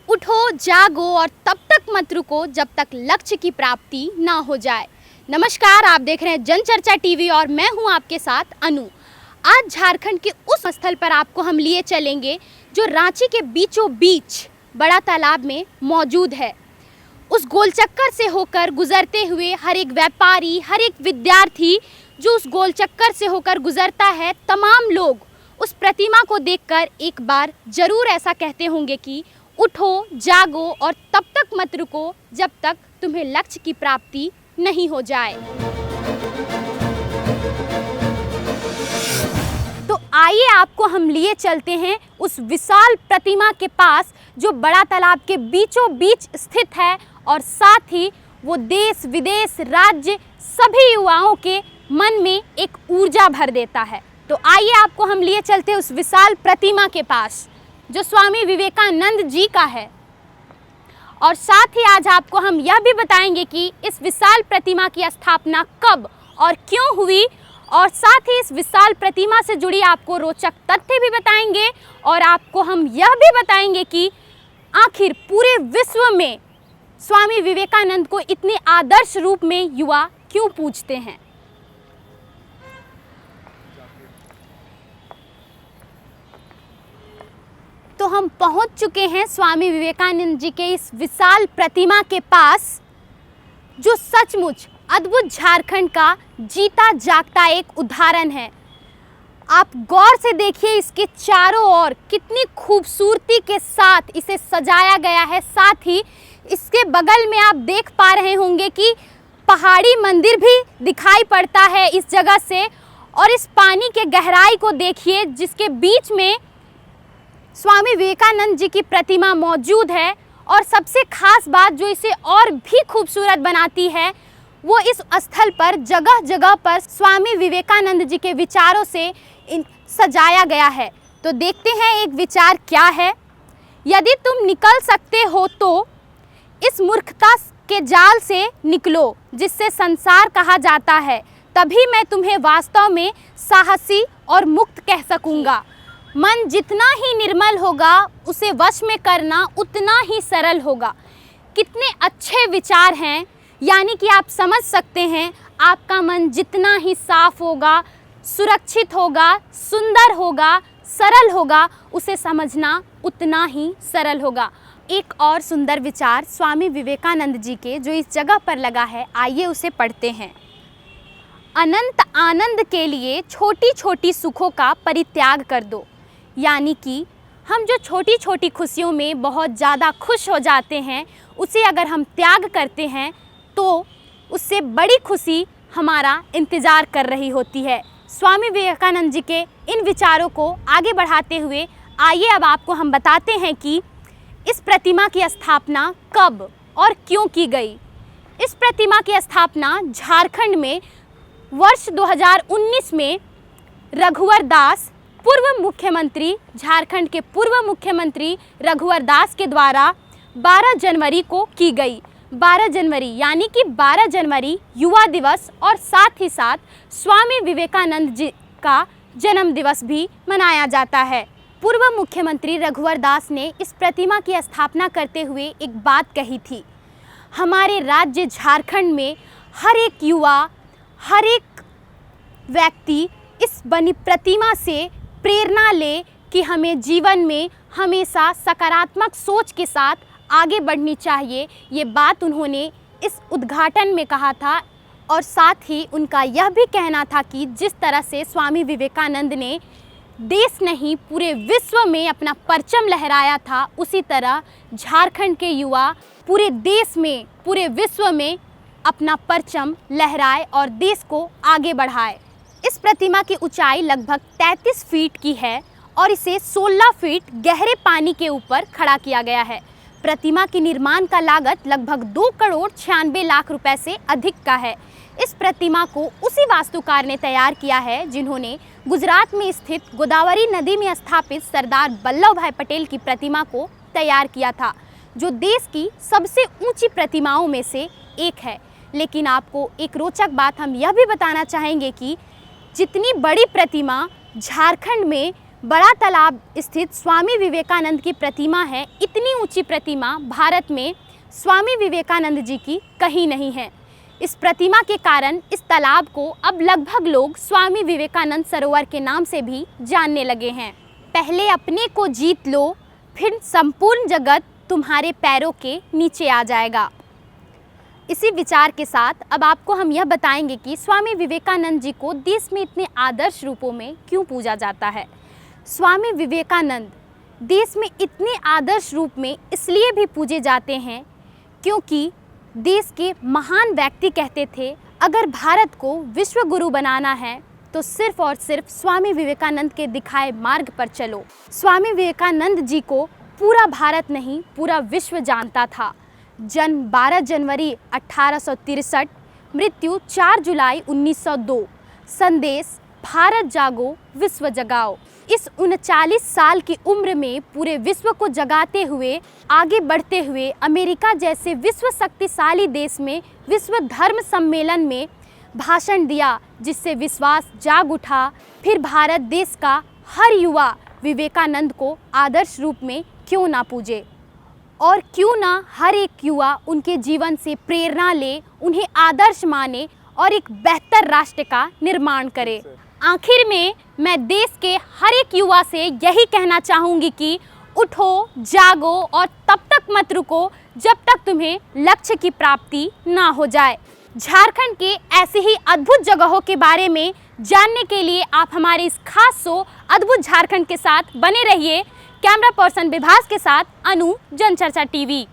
उठो जागो और तब तक मत रुको जब तक लक्ष्य की प्राप्ति ना हो जाए। नमस्कार, आप देख रहे हैं जनचर्चा टीवी और मैं हूं आपके साथ अनु। आज झारखंड के उस स्थल पर आपको हम लिए चलेंगे जो रांची के बीचों बीच बड़ा तालाब में मौजूद है। उस गोलचक्कर से होकर गुजरते हुए हर एक व्यापारी, हर एक विद्यार्थी जो उस गोलचक्कर से होकर गुजरता है, तमाम लोग उस प्रतिमा को देखकर एक बार जरूर ऐसा कहते होंगे कि उठो जागो और तब तक मत रुको जब तक तुम्हें लक्ष्य की प्राप्ति नहीं हो जाए। तो आइए आपको हम लिए चलते हैं उस विशाल प्रतिमा के पास जो बड़ा तालाब के बीचों बीच स्थित है और साथ ही वो देश विदेश राज्य सभी युवाओं के मन में एक ऊर्जा भर देता है। तो आइए आपको हम लिए चलते हैं उस विशाल प्रतिमा के पास जो स्वामी विवेकानंद जी का है। और साथ ही आज आपको हम यह भी बताएंगे कि इस विशाल प्रतिमा की स्थापना कब और क्यों हुई, और साथ ही इस विशाल प्रतिमा से जुड़ी आपको रोचक तथ्य भी बताएंगे और आपको हम यह भी बताएंगे कि आखिर पूरे विश्व में स्वामी विवेकानंद को इतने आदर्श रूप में युवा क्यों पूजते हैं। तो हम पहुंच चुके हैं स्वामी विवेकानंद जी के इस विशाल प्रतिमा के पास जो सचमुच अद्भुत झारखंड का जीता जागता एक उदाहरण है। आप गौर से देखिए, इसके चारों ओर कितनी खूबसूरती के साथ इसे सजाया गया है। साथ ही इसके बगल में आप देख पा रहे होंगे कि पहाड़ी मंदिर भी दिखाई पड़ता है इस जगह से। और इस पानी के गहराई को देखिए जिसके बीच में स्वामी विवेकानंद जी की प्रतिमा मौजूद है। और सबसे खास बात जो इसे और भी खूबसूरत बनाती है वो इस स्थल पर जगह जगह पर स्वामी विवेकानंद जी के विचारों से सजाया गया है। तो देखते हैं एक विचार क्या है। यदि तुम निकल सकते हो तो इस मूर्खता के जाल से निकलो जिससे संसार कहा जाता है, तभी मैं तुम्हें वास्तव में साहसी और मुक्त कह सकूंगा। मन जितना ही निर्मल होगा उसे वश में करना उतना ही सरल होगा। कितने अच्छे विचार हैं, यानी कि आप समझ सकते हैं आपका मन जितना ही साफ होगा, सुरक्षित होगा, सुंदर होगा, सरल होगा, उसे समझना उतना ही सरल होगा। एक और सुंदर विचार स्वामी विवेकानंद जी के जो इस जगह पर लगा है, आइए उसे पढ़ते हैं। अनंत आनंद के लिए छोटी छोटी सुखों का परित्याग कर दो। यानी कि हम जो छोटी छोटी खुशियों में बहुत ज़्यादा खुश हो जाते हैं, उसे अगर हम त्याग करते हैं तो उससे बड़ी खुशी हमारा इंतज़ार कर रही होती है। स्वामी विवेकानंद जी के इन विचारों को आगे बढ़ाते हुए आइए अब आपको हम बताते हैं कि इस प्रतिमा की स्थापना कब और क्यों की गई। इस प्रतिमा की स्थापना झारखंड में वर्ष 2019 में रघुवर दास, पूर्व मुख्यमंत्री, झारखंड के पूर्व मुख्यमंत्री रघुवर दास के द्वारा 12 जनवरी को की गई। 12 जनवरी यानी कि 12 जनवरी युवा दिवस और साथ ही साथ स्वामी विवेकानंद जी का जन्म दिवस भी मनाया जाता है। पूर्व मुख्यमंत्री रघुवर दास ने इस प्रतिमा की स्थापना करते हुए एक बात कही थी, हमारे राज्य झारखंड में हर एक युवा, हर एक व्यक्ति इस बनी प्रतिमा से प्रेरणा ले कि हमें जीवन में हमेशा सकारात्मक सोच के साथ आगे बढ़नी चाहिए। ये बात उन्होंने इस उद्घाटन में कहा था। और साथ ही उनका यह भी कहना था कि जिस तरह से स्वामी विवेकानंद ने देश नहीं पूरे विश्व में अपना परचम लहराया था, उसी तरह झारखंड के युवा पूरे देश में, पूरे विश्व में अपना परचम लहराए और देश को आगे बढ़ाए। इस प्रतिमा की ऊंचाई लगभग 33 फीट की है और इसे 16 फीट गहरे पानी के ऊपर खड़ा किया गया है। प्रतिमा के निर्माण का लागत लगभग 2 करोड़ 96 लाख रुपए से अधिक का है। इस प्रतिमा को उसी वास्तुकार ने तैयार किया है जिन्होंने गुजरात में स्थित गोदावरी नदी में स्थापित सरदार वल्लभ भाई पटेल की प्रतिमा को तैयार किया था, जो देश की सबसे ऊंची प्रतिमाओं में से एक है। लेकिन आपको एक रोचक बात हम यह भी बताना चाहेंगे कि जितनी बड़ी प्रतिमा झारखंड में बड़ा तालाब स्थित स्वामी विवेकानंद की प्रतिमा है। इतनी ऊंची प्रतिमा भारत में स्वामी विवेकानंद जी की कहीं नहीं है। इस प्रतिमा के कारण इस तालाब को अब लगभग लोग स्वामी विवेकानंद सरोवर के नाम से भी जानने लगे हैं। पहले अपने को जीत लो, फिर संपूर्ण जगत तुम्हारे पैरों के नीचे आ जाएगा। इसी विचार के साथ अब आपको हम यह बताएंगे कि स्वामी विवेकानंद जी को देश में इतने आदर्श रूपों में क्यों पूजा जाता है। स्वामी विवेकानंद देश में इतने आदर्श रूप में इसलिए भी पूजे जाते हैं क्योंकि देश के महान व्यक्ति कहते थे, अगर भारत को विश्व गुरु बनाना है तो सिर्फ और सिर्फ स्वामी विवेकानंद के दिखाए मार्ग पर चलो। स्वामी विवेकानंद जी को पूरा भारत नहीं, पूरा विश्व जानता था। जन्म 12 जनवरी 1863, मृत्यु 4 जुलाई 1902। संदेश, भारत जागो, विश्व जगाओ। इस 39 साल की उम्र में पूरे विश्व को जगाते हुए, आगे बढ़ते हुए अमेरिका जैसे विश्व शक्तिशाली देश में विश्व धर्म सम्मेलन में भाषण दिया, जिससे विश्वास जाग उठा। फिर भारत देश का हर युवा विवेकानंद को आदर्श रूप में क्यों ना पूजे, और क्यों ना हर एक युवा उनके जीवन से प्रेरणा ले, उन्हें आदर्श माने और एक बेहतर राष्ट्र का निर्माण करे। आखिर में मैं देश के हर एक युवा से यही कहना चाहूँगी कि उठो, जागो और तब तक मत रुको जब तक तुम्हें लक्ष्य की प्राप्ति ना हो जाए। झारखंड के ऐसे ही अद्भुत जगहों के बारे में जानने के लिए आप हमारे इस खास शो अद्भुत झारखंड के साथ बने रहिए। कैमरा पर्सन विभास के साथ अनु, जनचर्चा टीवी।